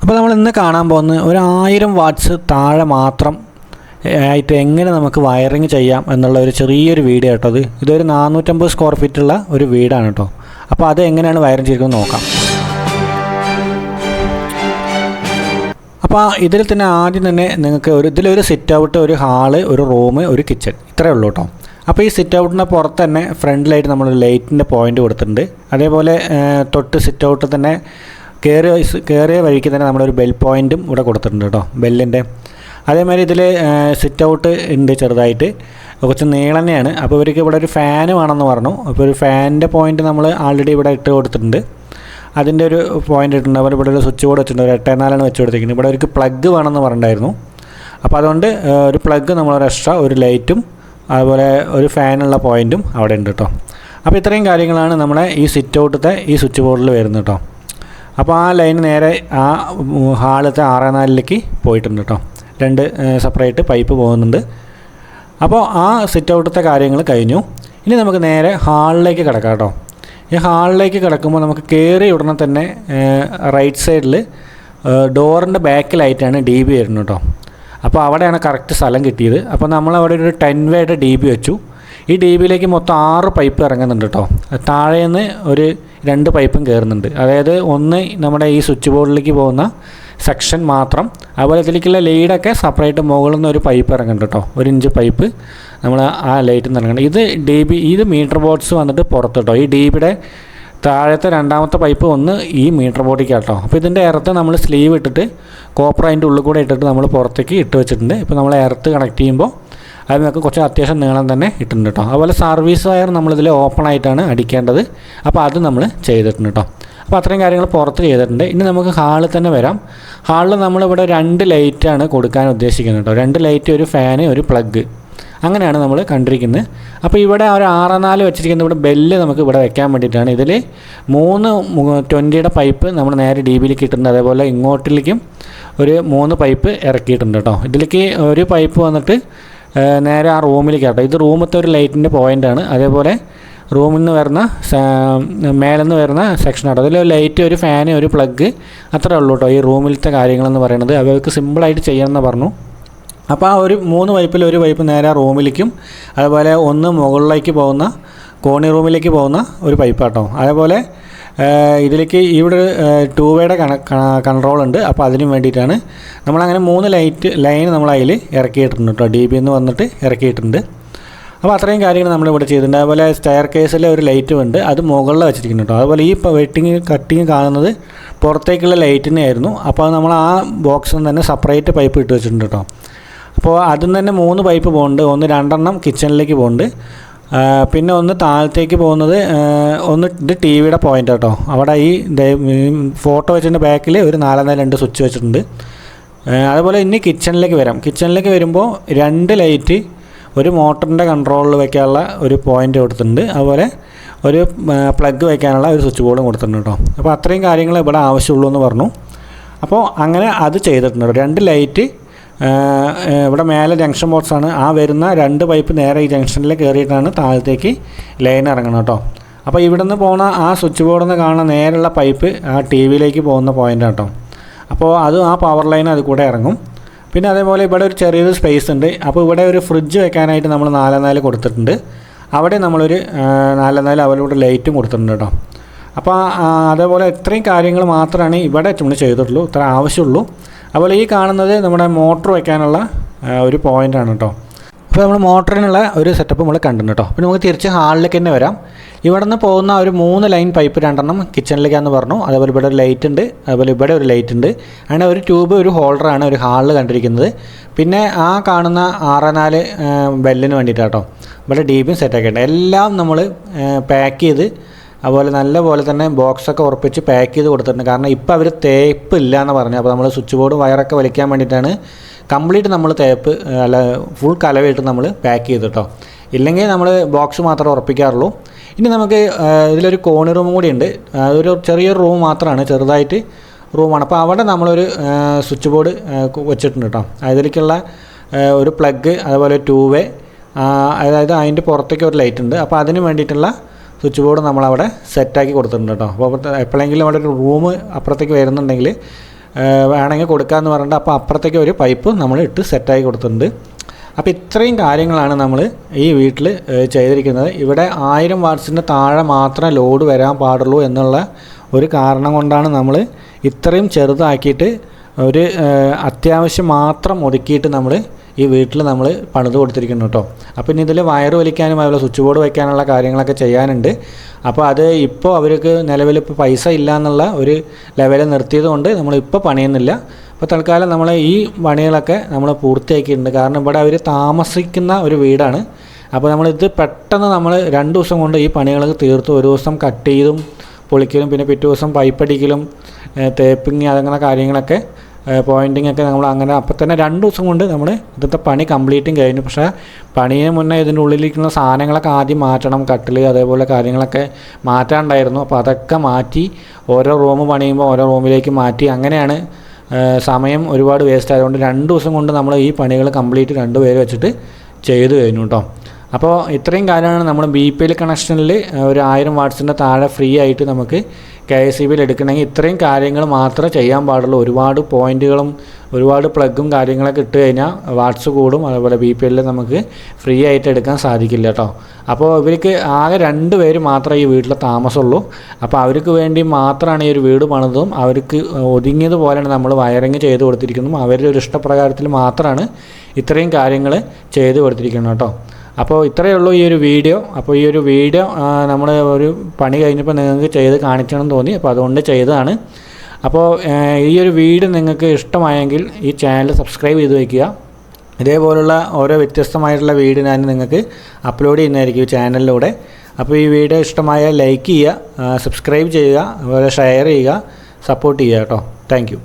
അപ്പോൾ നമ്മൾ ഇന്ന് കാണാൻ പോകുന്നത് ഒരു 1000 വാട്ട്സ് താഴെ മാത്രം ആയിട്ട് എങ്ങനെ നമുക്ക് വയറിങ് ചെയ്യാം എന്നുള്ള ഒരു ചെറിയൊരു വീഡിയോ കേട്ടോ. ഇതൊരു 450 സ്ക്വയർ ഫീറ്റുള്ള ഒരു വീടാണ് കേട്ടോ. അപ്പോൾ അത് എങ്ങനെയാണ് വയറിങ് ചെയ്തിരിക്കുന്നത് നോക്കാം. അപ്പോൾ ഇതിൽ തന്നെ ആദ്യം തന്നെ നിങ്ങൾക്ക് ഇതിലൊരു സിറ്റ് ഔട്ട്, ഒരു ഹാള്, ഒരു റൂം, ഒരു കിച്ചൺ, ഇത്രയേ ഉള്ളൂ കേട്ടോ. അപ്പോൾ ഈ സിറ്റ് ഔട്ടിൻ്റെ പുറത്ത് തന്നെ ഫ്രണ്ടിലായിട്ട് നമ്മൾ ലൈറ്റിൻ്റെ പോയിൻ്റ് കൊടുത്തിട്ടുണ്ട്. അതേപോലെ തൊട്ട് സിറ്റ് ഔട്ട് തന്നെ കയറിയ വഴിക്ക് തന്നെ നമ്മളൊരു ബെൽ പോയിൻറ്റും ഇവിടെ കൊടുത്തിട്ടുണ്ട് കേട്ടോ, ബെല്ലിൻ്റെ. അതേമാതിരി ഇതിൽ സിറ്റ് ഔട്ട് ഉണ്ട്, ചെറുതായിട്ട് കുറച്ച് നീളം തന്നെയാണ്. അപ്പോൾ ഇവർക്ക് ഇവിടെ ഒരു ഫാന് വേണമെന്ന് പറഞ്ഞു. അപ്പോൾ ഒരു ഫാനിൻ്റെ പോയിൻറ്റ് നമ്മൾ ആൾറെഡി ഇവിടെ ഇട്ട് കൊടുത്തിട്ടുണ്ട്. അതിൻ്റെ ഒരു പോയിൻ്റ് ഇട്ടിട്ടുണ്ട്. അതുപോലെ ഇവിടെ ഒരു സ്വിച്ച് ബോർഡ് വെച്ചിട്ടുണ്ട്, ഒരു 8.4 വെച്ച് കൊടുത്തിരിക്കുന്നത്. ഇവിടെ ഒരു പ്ലഗ് വേണമെന്ന് പറഞ്ഞിട്ടുണ്ടായിരുന്നു. അപ്പോൾ അതുകൊണ്ട് ഒരു പ്ലഗ് നമ്മളൊരു എക്സ്ട്രാ, ഒരു ലൈറ്റും അതുപോലെ ഒരു ഫാനുള്ള പോയിൻറ്റും അവിടെ ഉണ്ട് കേട്ടോ. അപ്പോൾ ഇത്രയും കാര്യങ്ങളാണ് നമ്മളെ ഈ സിറ്റ് ഔട്ടത്തെ ഈ സ്വിച്ച് ബോർഡിൽ വരുന്നത് കേട്ടോ. അപ്പോൾ ആ ലൈൻ നേരെ ആ ഹാളത്തെ 6.4 പോയിട്ടുണ്ട് കേട്ടോ. 2 സെപ്പറേറ്റ് പൈപ്പ് പോകുന്നുണ്ട്. അപ്പോൾ ആ സിറ്റ് ഔട്ടത്തെ കാര്യങ്ങൾ കഴിഞ്ഞു. ഇനി നമുക്ക് നേരെ ഹാളിലേക്ക് കിടക്കാം കേട്ടോ. ഈ ഹാളിലേക്ക് കിടക്കുമ്പോൾ നമുക്ക് കയറി ഉടനെ തന്നെ റൈറ്റ് സൈഡിൽ ഡോറിൻ്റെ ബാക്കിലായിട്ടാണ് DB വരുന്നത് കേട്ടോ. അപ്പോൾ അവിടെയാണ് കറക്റ്റ് സ്ഥലം കിട്ടിയത്. അപ്പോൾ നമ്മളവിടെ ഒരു 10 വേയുടെ DB വെച്ചു. ഈ DBയിലേക്ക് മൊത്തം 6 പൈപ്പ് ഇറങ്ങുന്നുണ്ട് കേട്ടോ. താഴേന്ന് ഒരു 2 പൈപ്പും കയറുന്നുണ്ട്. അതായത് ഒന്ന് നമ്മുടെ ഈ സ്വിച്ച് ബോർഡിലേക്ക് പോകുന്ന സെക്ഷൻ മാത്രം. അതുപോലെ ഇതിലേക്കുള്ള ലൈഡൊക്കെ സെപ്പറേറ്റ് മുകളിൽ നിന്ന് ഒരു പൈപ്പ് ഇറങ്ങുന്നുണ്ട് കേട്ടോ, 1 ഇഞ്ച് പൈപ്പ് നമ്മൾ ആ ലൈറ്റിൽ നിന്ന് ഇറങ്ങുന്നുണ്ട്. ഇത് DB, ഇത് മീറ്റർ ബോർഡ്സ് വന്നിട്ട് പുറത്ത് കേട്ടോ. ഈ DBയുടെ താഴത്തെ 2ാമത്തെ പൈപ്പ് ഒന്ന് ഈ മീറ്റർ ബോർഡിലേക്ക് കേട്ടോ. അപ്പോൾ ഇതിൻ്റെ എർത്ത് നമ്മൾ സ്ലീവ് ഇട്ടിട്ട് കോപ്പർ അതിൻ്റെ ഉള്ളിൽ കൂടെ ഇട്ടിട്ട് നമ്മൾ പുറത്തേക്ക് ഇട്ട് വെച്ചിട്ടുണ്ട്. ഇപ്പോൾ നമ്മൾ എർത്ത് കണക്ട് ചെയ്യുമ്പോൾ അത് നമുക്ക് കുറച്ച് അത്യാവശ്യം നീളം തന്നെ ഇട്ടിട്ടുണ്ട് കേട്ടോ. അതുപോലെ സർവീസ് വയർ നമ്മളിതിൽ ഓപ്പൺ ആയിട്ടാണ് അടിക്കേണ്ടത്. അപ്പോൾ അത് നമ്മൾ ചെയ്തിട്ടുണ്ട് കേട്ടോ. അപ്പോൾ അത്രയും കാര്യങ്ങൾ പുറത്ത് ചെയ്തിട്ടുണ്ട്. ഇനി നമുക്ക് ഹാളിൽ തന്നെ വരാം. ഹാളിൽ നമ്മളിവിടെ 2 ലൈറ്റാണ് കൊടുക്കാൻ ഉദ്ദേശിക്കുന്നത് കേട്ടോ. 2 ലൈറ്റ്, ഒരു ഫാന്, ഒരു പ്ലഗ്, അങ്ങനെയാണ് നമ്മൾ കണ്ടിരിക്കുന്നത്. അപ്പോൾ ഇവിടെ ഒരു 6.4 വെച്ചിരിക്കുന്നത് ഇവിടെ ബെല്ല് നമുക്ക് ഇവിടെ വെക്കാൻ വേണ്ടിയിട്ടാണ്. ഇതിൽ 3 20യുടെ പൈപ്പ് നമ്മൾ നേരെ DBയിലേക്ക് ഇട്ടിട്ടുണ്ട്. അതേപോലെ ഇങ്ങോട്ടിലേക്കും ഒരു 3 പൈപ്പ് ഇറക്കിയിട്ടുണ്ട് കേട്ടോ. ഇതിലേക്ക് ഒരു പൈപ്പ് വന്നിട്ട് നേരെ ആ റൂമിലേക്ക് കേട്ടോ. ഇത് റൂമത്തെ ഒരു ലൈറ്റിൻ്റെ പോയിൻ്റാണ്. അതേപോലെ റൂമിൽ നിന്ന് വരുന്ന മേലിൽ നിന്ന് വരുന്ന സെക്ഷനാണ്. അതിൽ ഒരു ലൈറ്റ്, ഒരു ഫാന്, ഒരു പ്ലഗ്, അത്രേ ഉള്ളൂ കേട്ടോ ഈ റൂമിലത്തെ കാര്യങ്ങളെന്ന് പറയുന്നത്. അവർക്ക് സിമ്പിളായിട്ട് ചെയ്യാമെന്ന് പറഞ്ഞു. അപ്പോൾ ആ ഒരു 3 പൈപ്പിൽ ഒരു പൈപ്പ് നേരെ റൂമിലേക്കും, അതുപോലെ ഒന്ന് മുകളിലേക്ക് പോകുന്ന കോണി റൂമിലേക്ക് പോകുന്ന ഒരു പൈപ്പ് കേട്ടോ. അതേപോലെ ഇതിലേക്ക് ഇവിടെ 2 വേയുടെ കൺട്രോൾ ഉണ്ട്. അപ്പോൾ അതിന് വേണ്ടിയിട്ടാണ് നമ്മളങ്ങനെ 3 ലൈൻ നമ്മൾ അതിൽ ഇറക്കിയിട്ടുണ്ട് കേട്ടോ. DBയിൽ നിന്ന് വന്നിട്ട് ഇറക്കിയിട്ടുണ്ട്. അപ്പോൾ അത്രയും കാര്യങ്ങൾ നമ്മളിവിടെ ചെയ്തിട്ടുണ്ട്. അതുപോലെ സ്റ്റെയർ കേസിലെ ഒരു ലൈറ്റും ഉണ്ട്, അത് മുകളിൽ വെച്ചിരിക്കുന്നു കേട്ടോ. അതുപോലെ ഈ കട്ടിങ് കാണുന്നത് പുറത്തേക്കുള്ള ലൈറ്റിനെ ആയിരുന്നു. അപ്പോൾ നമ്മൾ ആ ബോക്സിൽ നിന്ന് തന്നെ സെപ്പറേറ്റ് പൈപ്പ് ഇട്ട് വെച്ചിട്ടുണ്ട് കേട്ടോ. അപ്പോൾ അതിൽ തന്നെ 3 പൈപ്പ് പോകുന്നുണ്ട്. ഒന്ന് 2 കിച്ചണിലേക്ക് പോകുന്നുണ്ട്. പിന്നെ ഒന്ന് താഴത്തേക്ക് പോകുന്നത് ഒന്ന് ഇത് TVയുടെ പോയിൻ്റ് കേട്ടോ. അവിടെ ഈ ഫോട്ടോ വെച്ചതിൻ്റെ ബാക്കിൽ ഒരു 4.2 സ്വിച്ച് വെച്ചിട്ടുണ്ട്. അതുപോലെ ഇനി കിച്ചണിലേക്ക് വരാം. കിച്ചണിലേക്ക് വരുമ്പോൾ 2 ലൈറ്റ്, ഒരു മോട്ടറിൻ്റെ കൺട്രോളിൽ വയ്ക്കാനുള്ള ഒരു പോയിൻ്റ് കൊടുത്തിട്ടുണ്ട്. അതുപോലെ ഒരു പ്ലഗ് വയ്ക്കാനുള്ള ഒരു സ്വിച്ച് ബോർഡും കൊടുത്തിട്ടുണ്ട് കേട്ടോ. അപ്പോൾ അത്രയും കാര്യങ്ങൾ ഇവിടെ ആവശ്യമുള്ളൂ എന്ന് പറഞ്ഞു. അപ്പോൾ അങ്ങനെ അത് ചെയ്തിട്ടുണ്ട്. 2 ലൈറ്റ്, ഇവിടെ മേലെ ജംഗ്ഷൻ ബോക്സാണ്. ആ വരുന്ന 2 പൈപ്പ് നേരെ ഈ ജംഗ്ഷനിൽ കയറിയിട്ടാണ് താഴത്തേക്ക് ലൈൻ ഇറങ്ങണം കേട്ടോ. അപ്പോൾ ഇവിടെ നിന്ന് പോകുന്ന ആ സ്വിച്ച് ബോർഡിൽ നിന്ന് കാണുന്ന നേരെയുള്ള പൈപ്പ് ആ TVയിലേക്ക് പോകുന്ന പോയിൻ്റ് കേട്ടോ. അപ്പോൾ അത് ആ പവർ ലൈൻ അത് കൂടെ ഇറങ്ങും. പിന്നെ അതേപോലെ ഇവിടെ ഒരു ചെറിയൊരു സ്പേസ് ഉണ്ട്. അപ്പോൾ ഇവിടെ ഒരു ഫ്രിഡ്ജ് വെക്കാനായിട്ട് നമ്മൾ 4.4 കൊടുത്തിട്ടുണ്ട്. അവിടെ നമ്മളൊരു 4.4 അവരോട് ലൈറ്റും കൊടുത്തിട്ടുണ്ട് കേട്ടോ. അപ്പോൾ അതേപോലെ ഇത്രയും കാര്യങ്ങൾ മാത്രമാണ് ഇവിടെ നമ്മൾ ചെയ്തിട്ടുള്ളൂ, ഇത്ര ആവശ്യമുള്ളൂ. അതുപോലെ ഈ കാണുന്നത് നമ്മുടെ മോട്ടർ വയ്ക്കാനുള്ള ഒരു പോയിൻ്റാണ് കേട്ടോ. അപ്പോൾ നമ്മൾ മോട്ടറിനുള്ള ഒരു സെറ്റപ്പ് നമ്മൾ കണ്ടിട്ടുണ്ട് കേട്ടോ. പിന്നെ നമുക്ക് തിരിച്ച് ഹാളിലേക്ക് തന്നെ വരാം. ഇവിടെ നിന്ന് പോകുന്ന ഒരു 3 ലൈൻ പൈപ്പ് 2 കിച്ചണിലേക്കാണെന്ന് പറഞ്ഞു. അതേപോലെ ഇവിടെ ഒരു ലൈറ്റ് ഉണ്ട്, അതുപോലെ ഇവിടെ ഒരു ലൈറ്റ് ഉണ്ട്. അങ്ങനെ ഒരു ട്യൂബ്, ഒരു ഹോൾഡറാണ് ഒരു ഹാളിൽ കണ്ടിരിക്കുന്നത്. പിന്നെ ആ കാണുന്ന 6.4 ബെല്ലിന് വേണ്ടിയിട്ടാട്ടോ ഇവിടെ DBയും സെറ്റാക്കിയിട്ടുണ്ട്. എല്ലാം നമ്മൾ പാക്ക് ചെയ്ത് അതുപോലെ നല്ല പോലെ തന്നെ ബോക്സൊക്കെ ഉറപ്പിച്ച് പാക്ക് ചെയ്ത് കൊടുത്തിട്ടുണ്ട്. കാരണം ഇപ്പോൾ അവർ തേപ്പ് ഇല്ല എന്ന് പറഞ്ഞു. അപ്പോൾ നമ്മൾ സ്വിച്ച് ബോർഡ് വയറൊക്കെ വലിക്കാൻ വേണ്ടിയിട്ടാണ് കംപ്ലീറ്റ് നമ്മൾ തേപ്പ് അല്ല ഫുൾ കലവയിട്ട് നമ്മൾ പാക്ക് ചെയ്തിട്ടോ. ഇല്ലെങ്കിൽ നമ്മൾ ബോക്സ് മാത്രമേ ഉറപ്പിക്കാറുള്ളൂ. ഇനി നമുക്ക് ഇതിലൊരു കോണി റൂം കൂടി ഉണ്ട്. അതൊരു ചെറിയൊരു റൂം മാത്രമാണ്, ചെറുതായിട്ട് റൂമാണ്. അപ്പോൾ അവിടെ നമ്മളൊരു സ്വിച്ച് ബോർഡ് വെച്ചിട്ടുണ്ട് കേട്ടോ. അതിലേക്കുള്ള ഒരു പ്ലഗ്, അതുപോലെ 2 വേ, അതായത് അതിൻ്റെ പുറത്തേക്ക് ഒരു ലൈറ്റ് ഉണ്ട്. അപ്പോൾ അതിന് വേണ്ടിയിട്ടുള്ള സ്വിച്ച് ബോർഡ് നമ്മളവിടെ സെറ്റാക്കി കൊടുത്തിട്ടുണ്ട് കേട്ടോ. അപ്പോൾ എപ്പോഴെങ്കിലും അവിടെ ഒരു റൂം അപ്പുറത്തേക്ക് വരുന്നുണ്ടെങ്കിൽ വേണമെങ്കിൽ കൊടുക്കാമെന്ന് പറഞ്ഞിട്ട് അപ്പോൾ അപ്പുറത്തേക്ക് ഒരു പൈപ്പ് നമ്മൾ ഇട്ട് സെറ്റാക്കി കൊടുത്തിട്ടുണ്ട്. അപ്പോൾ ഇത്രയും കാര്യങ്ങളാണ് നമ്മൾ ഈ വീട്ടിൽ ചെയ്തിരിക്കുന്നത്. ഇവിടെ 1000 വാട്ട്സിൻ്റെ താഴെ മാത്രമേ ലോഡ് വരാൻ പാടുള്ളൂ എന്നുള്ള ഒരു കാരണം കൊണ്ടാണ് നമ്മൾ ഇത്രയും ചെറുതാക്കിയിട്ട് ഒരു അത്യാവശ്യം മാത്രം ഒതുക്കിയിട്ട് നമ്മൾ ഈ വീട്ടിൽ നമ്മൾ പണിത് കൊടുത്തിരിക്കുന്നു കേട്ടോ. അപ്പോൾ ഇനി ഇതിൽ വയർ വലിക്കാനും അതുപോലെ സ്വിച്ച് ബോർഡ് വയ്ക്കാനുള്ള കാര്യങ്ങളൊക്കെ ചെയ്യാനുണ്ട്. അപ്പോൾ അത് ഇപ്പോൾ അവർക്ക് നിലവിൽ ഇപ്പോൾ പൈസ ഇല്ല എന്നുള്ള ഒരു ലെവലിൽ നിർത്തിയത് കൊണ്ട് നമ്മളിപ്പോൾ പണിയുന്നില്ല. അപ്പോൾ തൽക്കാലം നമ്മൾ ഈ പണികളൊക്കെ നമ്മൾ പൂർത്തിയാക്കിയിട്ടുണ്ട്. കാരണം ഇവിടെ അവർ താമസിക്കുന്ന ഒരു വീടാണ്. അപ്പോൾ നമ്മളിത് പെട്ടെന്ന് നമ്മൾ 2 ദിവസം കൊണ്ട് ഈ പണികളൊക്കെ തീർത്തു. ഒരു ദിവസം കട്ട് ചെയ്തും പൊളിക്കലും പിന്നെ പിറ്റേ ദിവസം പൈപ്പടിക്കലും തേപ്പിങ് അങ്ങനെ കാര്യങ്ങളൊക്കെ പോയിൻറ്റിങ് ഒക്കെ നമ്മൾ അങ്ങനെ അപ്പോൾ തന്നെ 2 ദിവസം കൊണ്ട് നമ്മൾ ഇന്നത്തെ പണി കംപ്ലീറ്റും കഴിഞ്ഞു. പക്ഷേ പണിന് മുന്നേ ഇതിൻ്റെ ഉള്ളിലിരിക്കുന്ന സാധനങ്ങളൊക്കെ ആദ്യം മാറ്റണം. കട്ടിൽ അതേപോലെ കാര്യങ്ങളൊക്കെ മാറ്റാനുണ്ടായിരുന്നു. അപ്പോൾ അതൊക്കെ മാറ്റി ഓരോ റൂം പണിയുമ്പോൾ ഓരോ റൂമിലേക്ക് മാറ്റി അങ്ങനെയാണ് സമയം ഒരുപാട് വേസ്റ്റ് ആയതുകൊണ്ട് 2 ദിവസം കൊണ്ട് നമ്മൾ ഈ പണികൾ കംപ്ലീറ്റ് 2 പേര് വെച്ചിട്ട് ചെയ്തു കഴിഞ്ഞു കേട്ടോ. അപ്പോൾ ഇത്രയും കാര്യമാണ് നമ്മൾ BPL കണക്ഷനിൽ ഒരു 1000 വാട്ട്സിൻ്റെ താഴെ ഫ്രീ ആയിട്ട് നമുക്ക് KSEBിൽ എടുക്കണമെങ്കിൽ ഇത്രയും കാര്യങ്ങൾ മാത്രമേ ചെയ്യാൻ പാടുള്ളൂ. ഒരുപാട് പോയിൻറ്റുകളും ഒരുപാട് പ്ലഗും കാര്യങ്ങളൊക്കെ ഇട്ട് കഴിഞ്ഞാൽ വാട്ട്സ് കൂടും. അതുപോലെ BPL നമുക്ക് ഫ്രീ ആയിട്ട് എടുക്കാൻ സാധിക്കില്ല കേട്ടോ. അപ്പോൾ ഇവർക്ക് ആകെ 2 പേര് മാത്രമേ ഈ വീട്ടിൽ താമസമുള്ളൂ. അപ്പോൾ അവർക്ക് വേണ്ടി മാത്രമാണ് ഈ ഒരു വീട് പണിതും അവർക്ക് ഒതുങ്ങിയതുപോലെയാണ് നമ്മൾ വയറിങ് ചെയ്ത് കൊടുത്തിരിക്കുന്നതും അവരുടെ ഒരു ഇഷ്ടപ്രകാരത്തിൽ മാത്രമാണ് ഇത്രയും കാര്യങ്ങൾ ചെയ്ത് കൊടുത്തിരിക്കുന്നത് കേട്ടോ. അപ്പോൾ ഇത്രയേ ഉള്ളൂ ഈ ഒരു വീഡിയോ. അപ്പോൾ ഈ ഒരു വീഡിയോ നമ്മൾ ഒരു പണി കഴിഞ്ഞപ്പോൾ നിങ്ങൾക്ക് ചെയ്ത് കാണിക്കണമെന്ന് തോന്നി. അപ്പോൾ അതുകൊണ്ട് ചെയ്തതാണ്. അപ്പോൾ ഈ ഒരു വീഡിയോ നിങ്ങൾക്ക് ഇഷ്ടമായെങ്കിൽ ഈ ചാനൽ സബ്സ്ക്രൈബ് ചെയ്ത് വയ്ക്കുക. ഇതേപോലുള്ള ഓരോ വ്യത്യസ്തമായിട്ടുള്ള വീഡിയോ ഞാൻ നിങ്ങൾക്ക് അപ്ലോഡ് ചെയ്യുന്നതായിരിക്കും ഈ ചാനലിലൂടെ. അപ്പോൾ ഈ വീഡിയോ ഇഷ്ടമായാൽ ലൈക്ക് ചെയ്യുക, സബ്സ്ക്രൈബ് ചെയ്യുക, അതുപോലെ ഷെയർ ചെയ്യുക, സപ്പോർട്ട് ചെയ്യുക കേട്ടോ. താങ്ക്